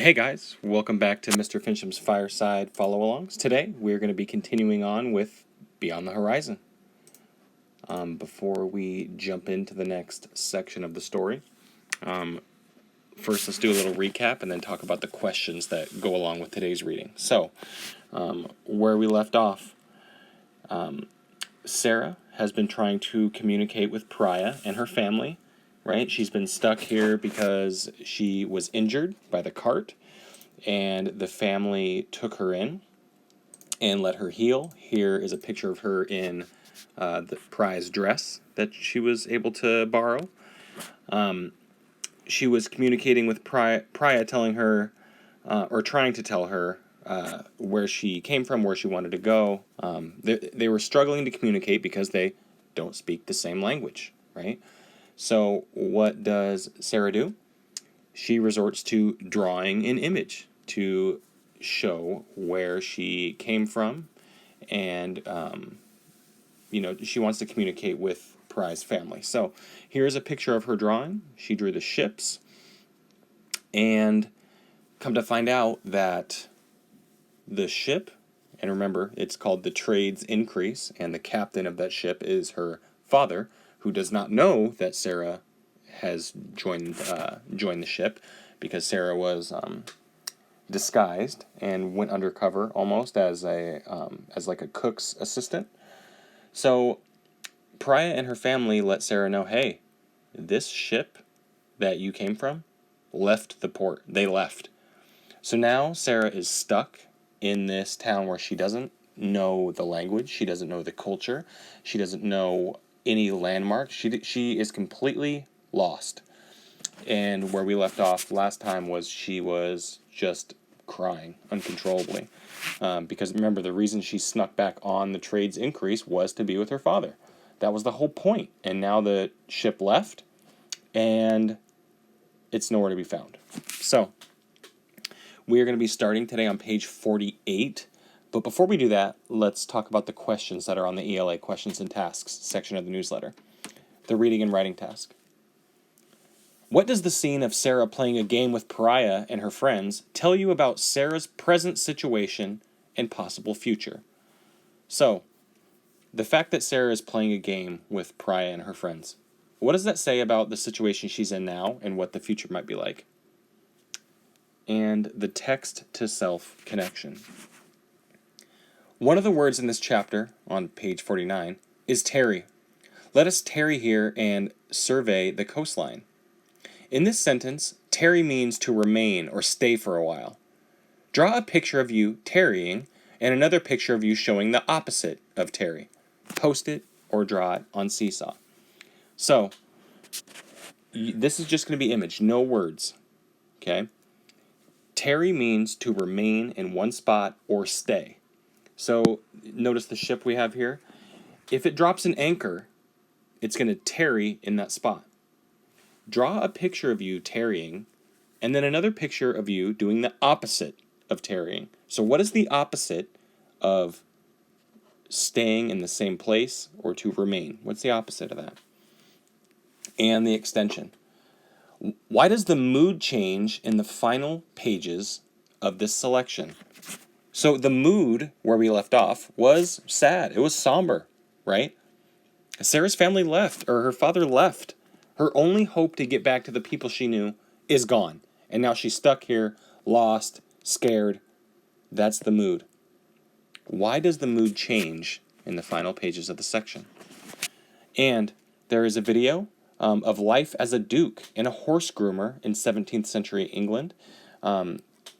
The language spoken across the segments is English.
Hey guys, welcome back to Mr. Fincham's Fireside Follow-Alongs. Today we're going to be continuing on with Beyond the Horizon. Before we jump into the next section of the story, first let's do a little recap and then talk about the questions that go along with today's reading. So, where we left off, Sarah has been trying to communicate with Priya and her family, right? She's been stuck here because she was injured by the cart, and the family took her in and let her heal. Here is a picture of her in the Priya's dress that she was able to borrow. She was communicating with Priya, telling her, or trying to tell her, where she came from, where she wanted to go. They were struggling to communicate because they don't speak the same language, right? So what does Sarah do? She resorts to drawing an image to show where she came from, and she wants to communicate with Priya's family. So here's a picture of her drawing. She drew the ships, and come to find out that the ship, and remember, it's called the Trade's Increase, and the captain of that ship is her father, who does not know that Sarah has joined the ship, because Sarah was disguised and went undercover almost as like a cook's assistant. So Priya and her family let Sarah know, hey, this ship that you came from left the port. They left. So now Sarah is stuck in this town where she doesn't know the language, she doesn't know the culture, she doesn't know any landmarks. She is completely lost. And where we left off last time was she was just crying uncontrollably. Because remember, the reason she snuck back on the Trade's Increase was to be with her father. That was the whole point. And now the ship left, and it's nowhere to be found. So we are going to be starting today on page 48. But before we do that, let's talk about the questions that are on the ELA Questions and Tasks section of the newsletter. The reading and writing task. What does the scene of Sarah playing a game with Priya and her friends tell you about Sarah's present situation and possible future? So, the fact that Sarah is playing a game with Priya and her friends, what does that say about the situation she's in now and what the future might be like? And the text-to-self connection. One of the words in this chapter, on page 49, is tarry. Let us tarry here and survey the coastline. In this sentence, tarry means to remain or stay for a while. Draw a picture of you tarrying and another picture of you showing the opposite of tarry. Post it or draw it on Seesaw. So, this is just going to be image, no words. Okay? Tarry means to remain in one spot or stay. So, notice the ship we have here. If it drops an anchor, it's going to tarry in that spot. Draw a picture of you tarrying, and then another picture of you doing the opposite of tarrying. So what is the opposite of staying in the same place or to remain? What's the opposite of that? And the extension. Why does the mood change in the final pages of this selection? So the mood, where we left off, was sad. It was somber, right? Sarah's family left, or her father left. Her only hope to get back to the people she knew is gone. And now she's stuck here, lost, scared. That's the mood. Why does the mood change in the final pages of the section? And there is a video of life as a duke and a horse groomer in 17th century England.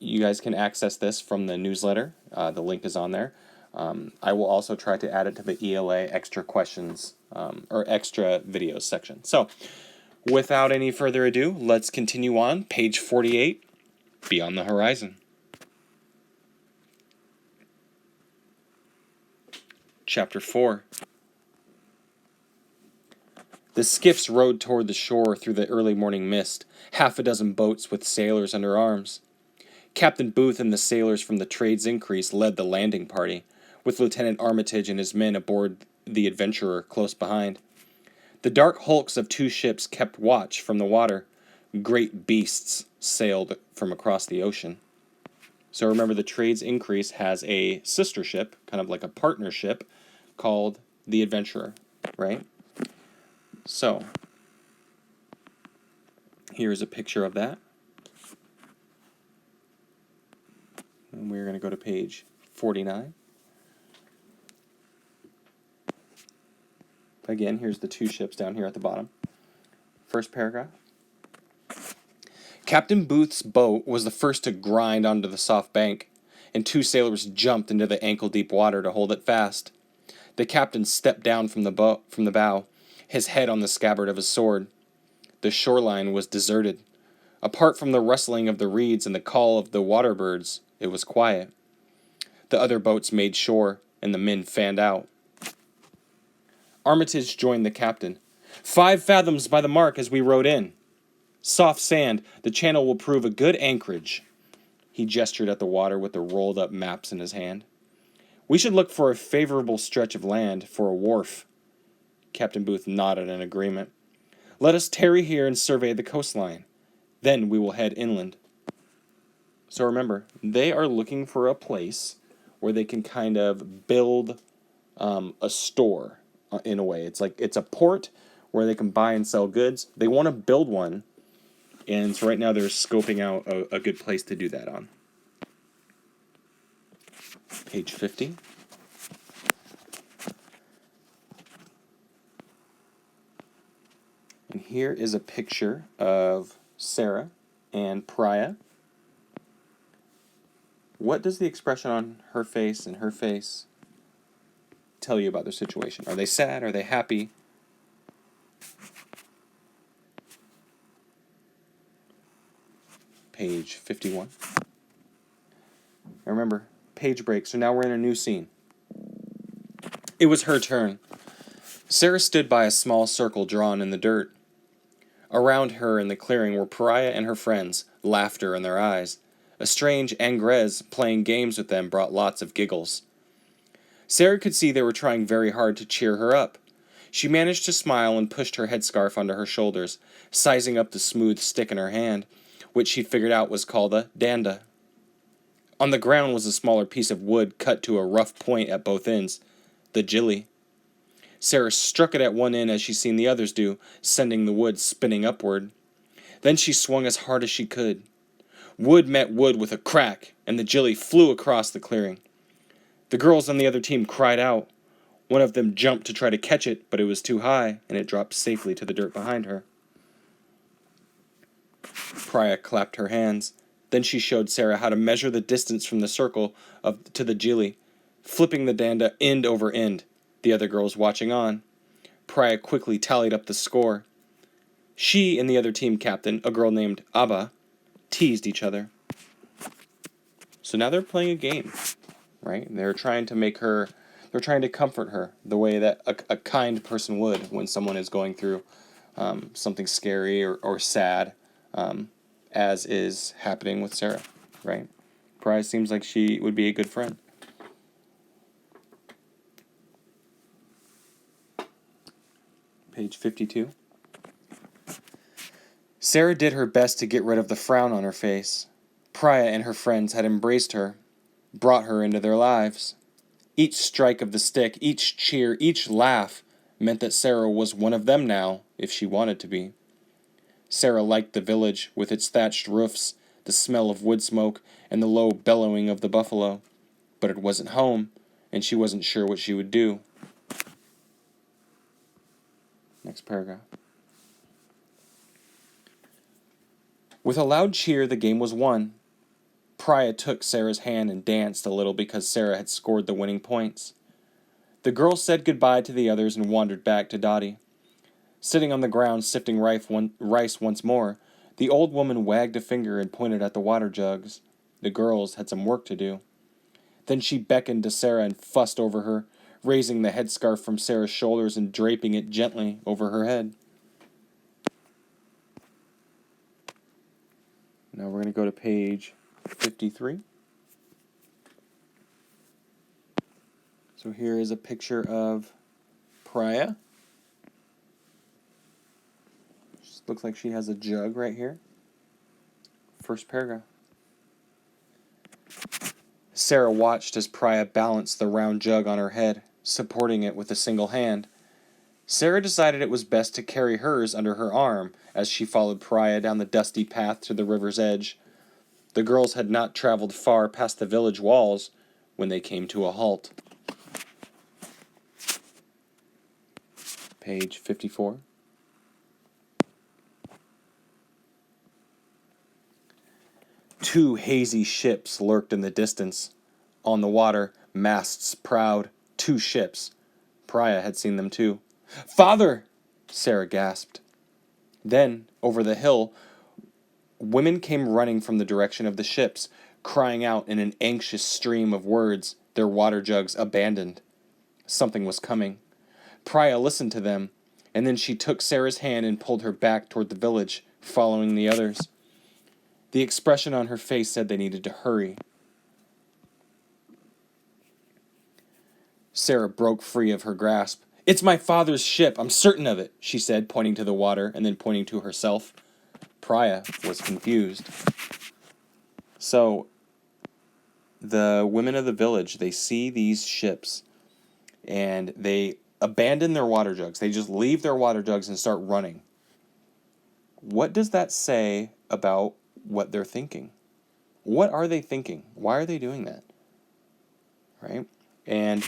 You guys can access this from the newsletter. The link is on there. I will also try to add it to the ELA extra questions or extra videos section. So, without any further ado, let's continue on. Page 48, Beyond the Horizon. Chapter 4. The skiffs rowed toward the shore through the early morning mist, half a dozen boats with sailors under arms. Captain Booth and the sailors from the Trade's Increase led the landing party, with Lieutenant Armitage and his men aboard the Adventurer close behind. The dark hulks of two ships kept watch from the water. Great beasts sailed from across the ocean. So remember, the Trades Increase has a sister ship, kind of like a partnership, called the Adventurer, right? So here's a picture of that. And we're going to go to page 49. Again, here's the two ships down here at the bottom. First paragraph. Captain Booth's boat was the first to grind onto the soft bank, and two sailors jumped into the ankle-deep water to hold it fast. The captain stepped down from the bow, his head on the scabbard of his sword. The shoreline was deserted. Apart from the rustling of the reeds and the call of the water birds, it was quiet. The other boats made shore, and the men fanned out. Armitage joined the captain. 5 fathoms by the mark as we rowed in. Soft sand, the channel will prove a good anchorage. He gestured at the water with the rolled-up maps in his hand. We should look for a favorable stretch of land for a wharf. Captain Booth nodded in agreement. Let us tarry here and survey the coastline. Then we will head inland. So remember, they are looking for a place where they can kind of build a store in a way. It's a port where they can buy and sell goods. They want to build one. And so right now they're scoping out a good place to do that on. Page 50. And here is a picture of Sarah and Priya. What does the expression on her face and her face tell you about their situation? Are they sad? Are they happy? Page 51. Now remember, page break, so now we're in a new scene. It was her turn. Sarah stood by a small circle drawn in the dirt. Around her in the clearing were Priya and her friends, laughter in their eyes. A strange Angrez playing games with them brought lots of giggles. Sarah could see they were trying very hard to cheer her up. She managed to smile and pushed her headscarf onto her shoulders, sizing up the smooth stick in her hand, which she figured out was called a danda. On the ground was a smaller piece of wood cut to a rough point at both ends, the jilly. Sarah struck it at one end as she'd seen the others do, sending the wood spinning upward. Then she swung as hard as she could. Wood met wood with a crack, and the jilly flew across the clearing. The girls on the other team cried out. One of them jumped to try to catch it, but it was too high, and it dropped safely to the dirt behind her. Priya clapped her hands. Then she showed Sarah how to measure the distance from the circle to the jilly, flipping the danda end over end, the other girls watching on. Priya quickly tallied up the score. She and the other team captain, a girl named Abba, teased each other. So now they're playing a game, right? They're trying to comfort her the way that a kind person would when someone is going through something scary or sad, as is happening with Sarah, right? Priya seems like she would be a good friend. Page 52. Sarah did her best to get rid of the frown on her face. Priya and her friends had embraced her, brought her into their lives. Each strike of the stick, each cheer, each laugh meant that Sarah was one of them now, if she wanted to be. Sarah liked the village with its thatched roofs, the smell of wood smoke, and the low bellowing of the buffalo. But it wasn't home, and she wasn't sure what she would do. Next paragraph. With a loud cheer, the game was won. Priya took Sarah's hand and danced a little because Sarah had scored the winning points. The girls said goodbye to the others and wandered back to Dottie. Sitting on the ground sifting rice once more, the old woman wagged a finger and pointed at the water jugs. The girls had some work to do. Then she beckoned to Sarah and fussed over her, raising the headscarf from Sarah's shoulders and draping it gently over her head. Now we're going to go to page 53. So here is a picture of Priya. Looks like she has a jug right here First paragraph. Sarah watched as Priya balanced the round jug on her head, supporting it with a single hand. Sarah decided it was best to carry hers under her arm as she followed Priya down the dusty path to the river's edge. The girls had not traveled far past the village walls when they came to a halt. Page 54. Two hazy ships lurked in the distance. On the water, masts proud, two ships. Priya had seen them too. "Father!" Sarah gasped. Then, over the hill, women came running from the direction of the ships, crying out in an anxious stream of words, their water jugs abandoned. Something was coming. Priya listened to them, and then she took Sarah's hand and pulled her back toward the village, following the others. The expression on her face said they needed to hurry. Sarah broke free of her grasp. "It's my father's ship, I'm certain of it," she said, pointing to the water and then pointing to herself. Priya was confused. So, the women of the village, they see these ships, and they abandon their water jugs. They just leave their water jugs and start running. What does that say about what they're thinking? What are they thinking? Why are they doing that? Right? And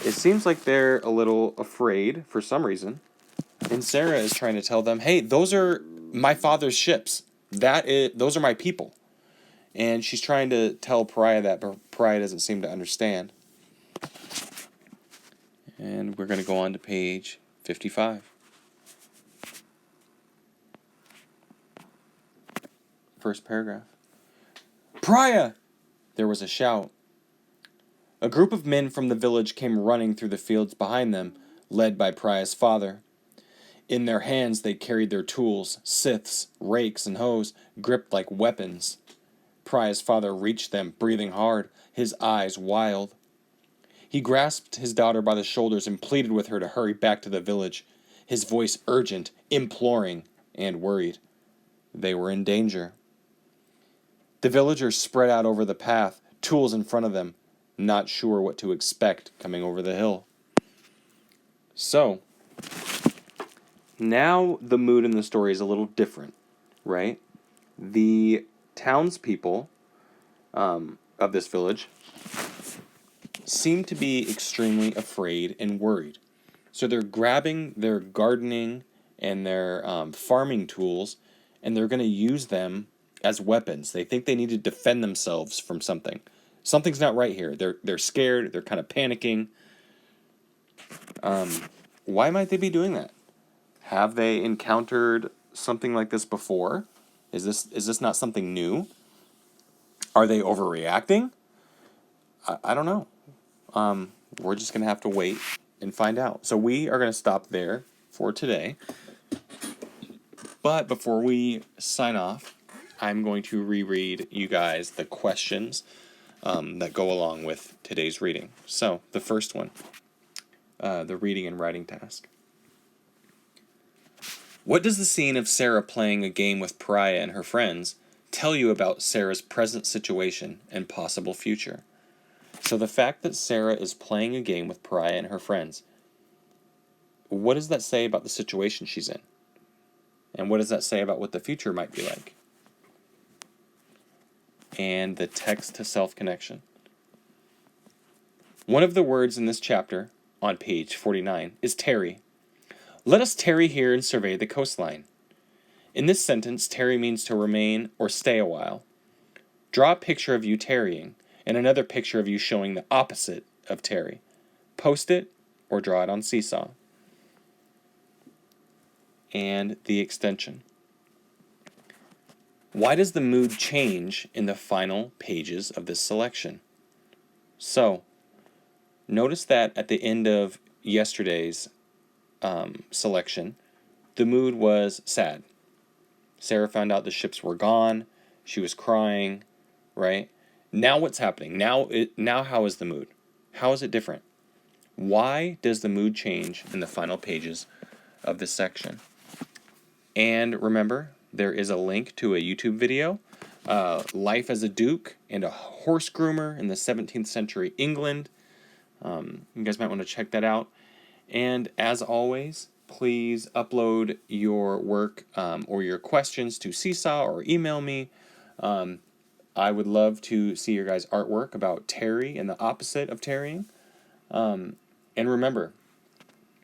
it seems like they're a little afraid for some reason. And Sarah is trying to tell them, hey, those are my father's ships. Those are my people. And she's trying to tell Priya that, but Priya doesn't seem to understand. And we're going to go on to page 55. First paragraph. "Priya!" There was a shout. A group of men from the village came running through the fields behind them, led by Priya's father. In their hands they carried their tools, scythes, rakes, and hoes, gripped like weapons. Priya's father reached them, breathing hard, his eyes wild. He grasped his daughter by the shoulders and pleaded with her to hurry back to the village, his voice urgent, imploring, and worried. They were in danger. The villagers spread out over the path, tools in front of them, not sure what to expect coming over the hill. So, now the mood in the story is a little different, right? The townspeople of this village seem to be extremely afraid and worried. So they're grabbing their gardening and their farming tools, and they're going to use them as weapons. They think they need to defend themselves from something. Something's not right here. They're scared. They're kind of panicking. Why might they be doing that? Have they encountered something like this before? Is this not something new? Are they overreacting? I don't know. We're just going to have to wait and find out. So we are going to stop there for today. But before we sign off, I'm going to reread you guys the questions that go along with today's reading. So the first one, the reading and writing task. What does the scene of Sarah playing a game with Priya and her friends tell you about Sarah's present situation and possible future? So the fact that Sarah is playing a game with Priya and her friends, what does that say about the situation she's in? And what does that say about what the future might be like? And the text to self-connection. One of the words in this chapter, on page 49, is tarry. Let us tarry here and survey the coastline. In this sentence, tarry means to remain or stay a while. Draw a picture of you tarrying, and another picture of you showing the opposite of tarry. Post it or draw it on Seesaw. And the extension. Why does the mood change in the final pages of this selection? So, notice that at the end of yesterday's selection, the mood was sad. Sarah found out the ships were gone. She was crying, right? Now what's happening? Now how is the mood? How is it different? Why does the mood change in the final pages of this section? And remember, there is a link to a YouTube video life as a duke and a horse groomer in the 17th century England. You guys might want to check that out. And as always, please upload your work or your questions to Seesaw or email me. I would love to see your guys' artwork about tarry and the opposite of tarrying. And remember,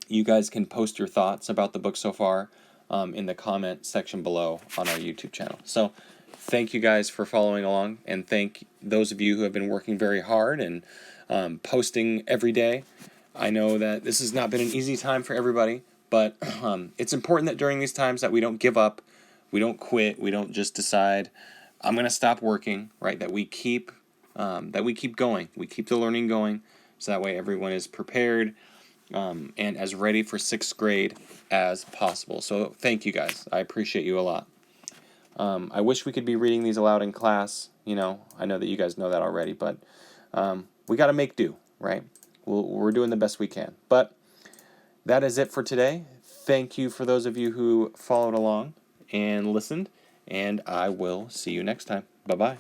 you guys can post your thoughts about the book so far in the comment section below on our YouTube channel. So thank you guys for following along, and thank those of you who have been working very hard and posting every day. I know that this has not been an easy time for everybody, but it's important that during these times that we don't give up, we don't quit, we don't just decide, I'm going to stop working, right? That we keep going, we keep the learning going, so that way everyone is prepared and as ready for 6th grade as possible. So thank you guys. I appreciate you a lot. I wish we could be reading these aloud in class. I know that you guys know that already, but we got to make do, right? We're doing the best we can. But that is it for today. Thank you for those of you who followed along and listened, and I will see you next time. Bye-bye.